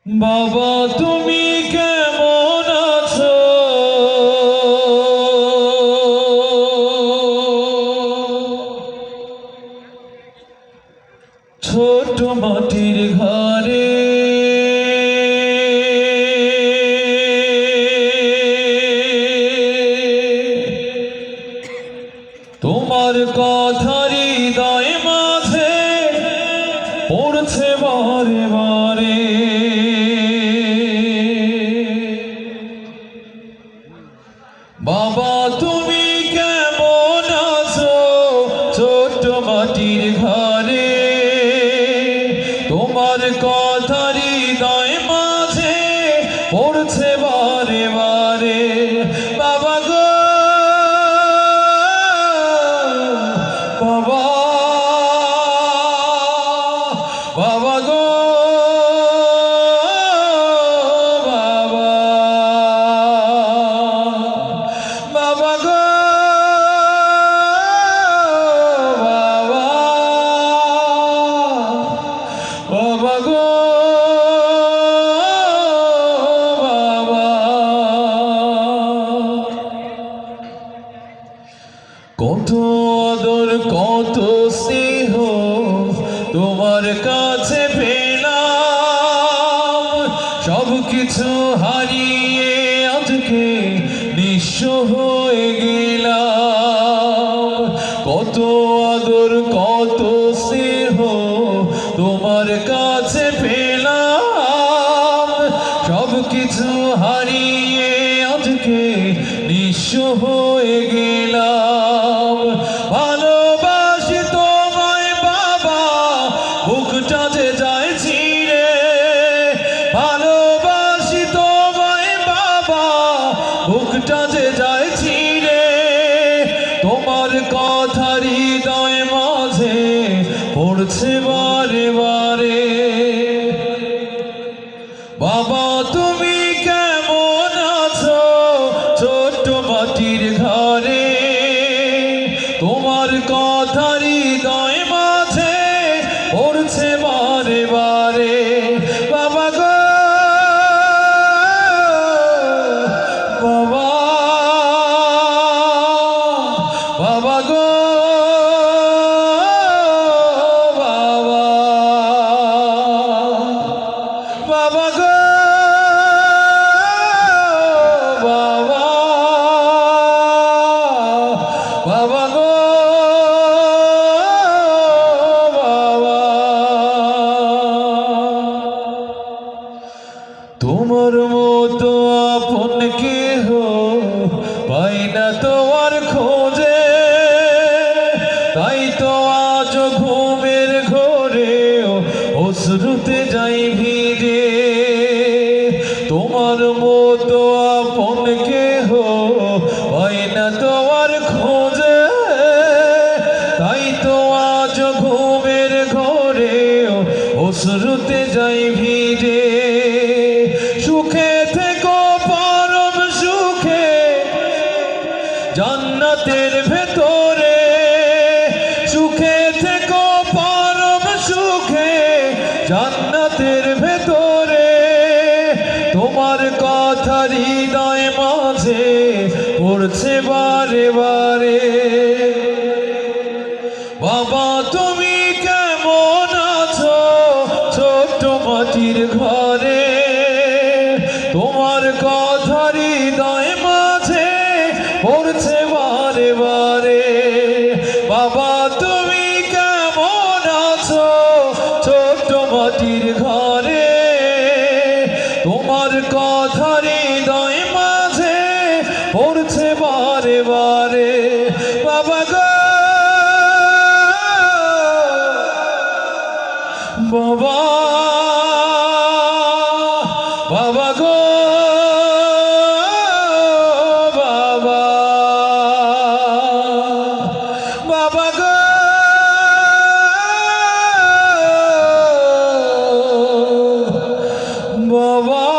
বাবা তুমি কেমন আছো? ছোট মাটির ঘরে তোমার কথা হৃদয় মাঝে পড়ছে বারে বারে। বাবা তুমি কেমন আছো? ছোট মাটির ঘরে তোমার কথা হৃদয় মাঝে পড়ছে বারে বারে। বাবা গো বাবা, বাবা গো বাবা, বাবা গো বাবা, বাবা গো বাবা। কত আদর কত স্নেহ তোমার কাছে পেলাম, সব কিছু হারিয়ে আজকে নিঃস্ব হয়ে গেলাম। কত আদর কত স্নেহ তোমার কাছে পেলাম, সব কিছু হারিয়ে আজকে নিঃস্ব হয়ে গেলাম। ভালোবাসি তোমায় বাবা, বুকটা যে যায় ছিঁড়ে। ভালোবাসি তোমায় বাবা, বুকটা যে যায় ছিঁড়ে। তোমার কথা হৃদয় মাঝে পড়ছে বারে বারে। বাবা তুমি কেমন আছো? ছোট্ট মাটির ঘরে তোমার কথা হৃদয় মাঝে পড়ছে বারে বারে। বাবা গো বাবা, বাবা গো বাবা, বাবা গো বাবা, বাবা গো বাবা। তোমার মতো আপন কেহ পাই না তোমার খোঁজে, তাই তো আজ ঘুমের ঘোরেও অশ্রুতে যাই ভিজে। তোমার মতো আপন কেহ পাই না তোমার খোঁজে, তাই তো আজ ঘুমের ঘোরেও অশ্রুতে যাই ভিজে। সুখে থেকো পরম সুখে জান্নাতের ভেতরে, সুখে থেকো পরম সুখে জান্নাতের ভেতরে। তোমার কথা হৃদয় মাঝে পড়ছে বারে বারে। বাবা তুমি কেমন আছো? ছোট্ট মাটির ঘরে তোমার কথা হৃদয় মাঝে পড়ছে বারে বারে। বাবা তুমি কেমন আছো? ছোট্ট মাটির ঘরে তোমার কথা হৃদয় মাঝে পড়ছে বারে বারে। বাবা গো বাবা, বাবা গো বাবা, বাবা গো বাবা।